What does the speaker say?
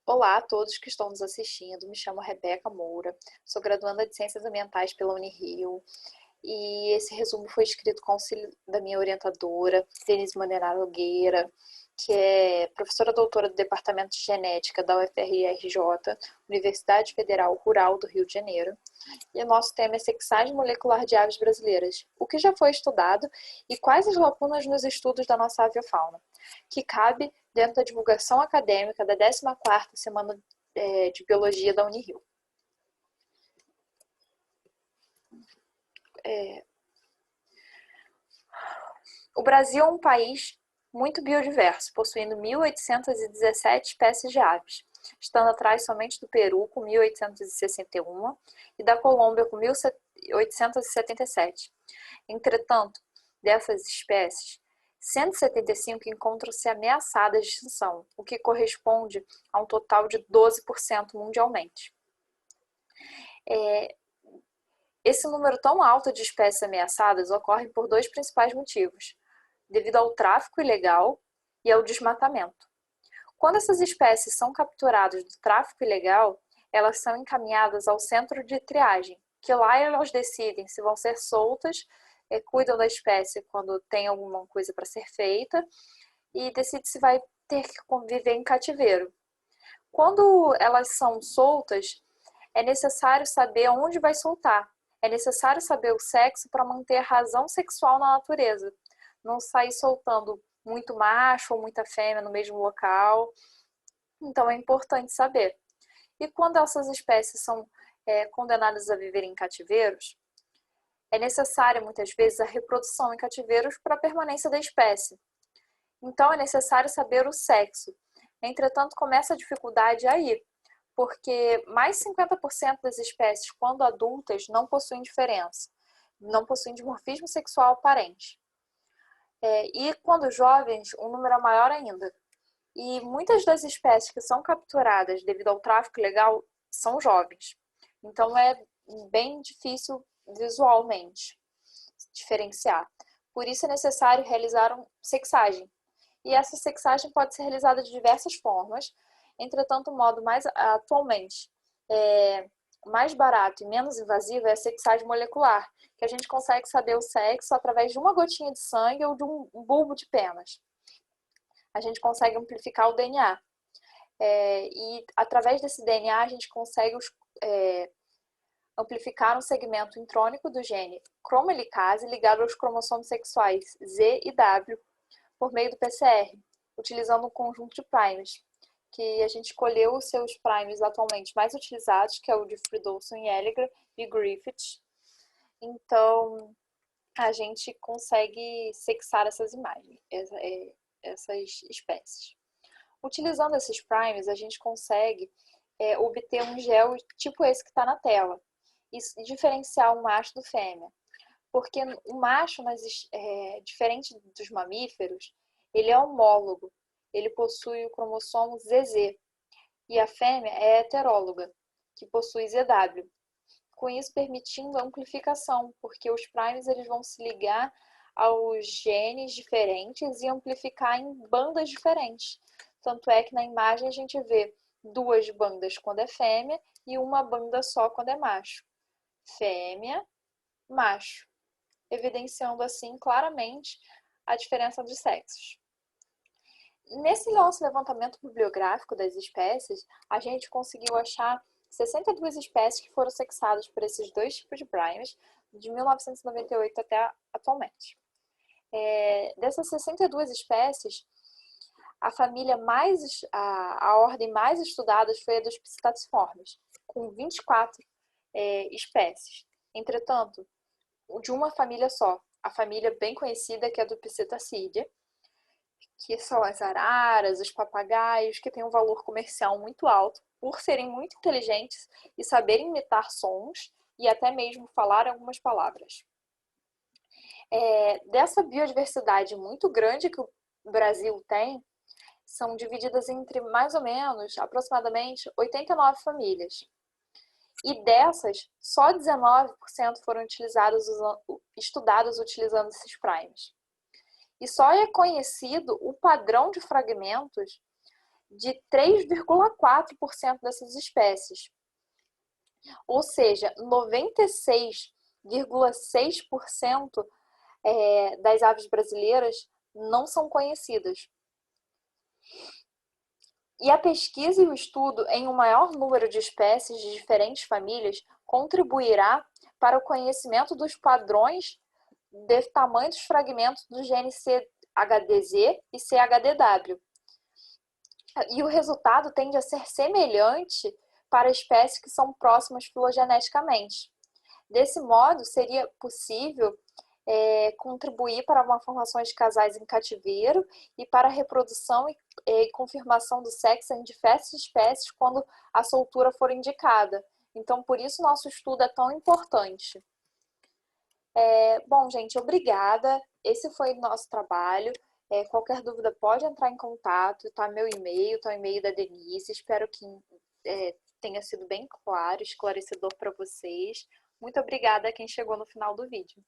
Olá a todos que estão nos assistindo, me chamo Rebeca Moura, sou graduanda de Ciências Ambientais pela Unirio e esse resumo foi escrito com auxílio da minha orientadora, Denise Monerá Nogueira, que é professora doutora do Departamento de Genética da UFRJ, Universidade Federal Rural do Rio de Janeiro. E o nosso tema é sexagem molecular de aves brasileiras, o que já foi estudado e quais as lacunas nos estudos da nossa aviofauna, que cabe dentro da divulgação acadêmica da 14ª Semana de Biologia da Unirio. O Brasil é um país muito biodiverso, possuindo 1.817 espécies de aves, estando atrás somente do Peru, com 1.861, e da Colômbia, com 1.877. Entretanto, dessas espécies, 175 encontram-se ameaçadas de extinção, o que corresponde a um total de 12% mundialmente. Esse número tão alto de espécies ameaçadas ocorre por dois principais motivos: devido ao tráfico ilegal e ao desmatamento. Quando essas espécies são capturadas do tráfico ilegal, elas são encaminhadas ao centro de triagem, que lá elas decidem se vão ser soltas, cuidam da espécie quando tem alguma coisa para ser feita e decide se vai ter que conviver em cativeiro. Quando elas são soltas, é necessário saber onde vai soltar. É necessário saber o sexo para manter a razão sexual na natureza. Não sair soltando muito macho ou muita fêmea no mesmo local. Então é importante saber. E quando essas espécies são condenadas a viver em cativeiros, é necessária muitas vezes a reprodução em cativeiros para a permanência da espécie. Então é necessário saber o sexo. Entretanto, começa a dificuldade aí, porque mais 50% das espécies, quando adultas, não possuem diferença, não possuem dimorfismo sexual aparente. E quando jovens, o número é maior ainda. E muitas das espécies que são capturadas devido ao tráfico ilegal são jovens. Então é bem difícil visualmente diferenciar. Por isso é necessário realizar uma sexagem. E essa sexagem pode ser realizada de diversas formas. Entretanto, o modo mais atualmente mais barato e menos invasivo é a sexagem molecular, que a gente consegue saber o sexo através de uma gotinha de sangue ou de um bulbo de penas. A gente consegue amplificar o DNA. E através desse DNA a gente consegue amplificar um segmento intrônico do gene cromohelicase ligado aos cromossomos sexuais Z e W por meio do PCR, utilizando um conjunto de primes, que a gente escolheu os seus primes atualmente mais utilizados, que é o de Fridolson e Elliger e Griffith. Então, a gente consegue sexar essas imagens, essas espécies. Utilizando esses primes, a gente consegue obter um gel tipo esse que está na tela e diferenciar o macho do fêmea. Porque o macho, diferente dos mamíferos, ele é homólogo, ele possui o cromossomo ZZ, e a fêmea é heteróloga, que possui ZW. Com isso permitindo a amplificação, porque os primes eles vão se ligar aos genes diferentes e amplificar em bandas diferentes. Tanto é que na imagem a gente vê duas bandas quando é fêmea e uma banda só quando é macho. Fêmea, macho, evidenciando assim claramente a diferença de sexos. Nesse nosso levantamento bibliográfico das espécies, a gente conseguiu achar 62 espécies que foram sexadas por esses dois tipos de primes de 1998 até atualmente. Dessas 62 espécies, a ordem mais estudada foi a dos psittaciformes, com 24 espécies. Entretanto, de uma família só, a família bem conhecida que é a do Psittacidae, que são as araras, os papagaios, que têm um valor comercial muito alto, por serem muito inteligentes e saberem imitar sons e até mesmo falar algumas palavras. Dessa biodiversidade muito grande que o Brasil tem, são divididas entre mais ou menos, aproximadamente, 89 famílias. E dessas, só 19% foram estudadas utilizando esses primes. E só é conhecido o padrão de fragmentos de 3,4% dessas espécies. Ou seja, 96,6% das aves brasileiras não são conhecidas. E a pesquisa e o estudo em um maior número de espécies de diferentes famílias contribuirá para o conhecimento dos padrões de tamanho dos fragmentos do gene CHDZ e CHDW. E o resultado tende a ser semelhante para espécies que são próximas filogeneticamente. Desse modo, seria possível contribuir para uma formação de casais em cativeiro e para a reprodução e confirmação do sexo em diversas espécies quando a soltura for indicada. Então, por isso nosso estudo é tão importante. Bom, gente, obrigada. Esse foi o nosso trabalho. Qualquer dúvida pode entrar em contato, tá meu e-mail, tá o e-mail da Denise. Espero que tenha sido bem claro, esclarecedor para vocês. Muito obrigada a quem chegou no final do vídeo.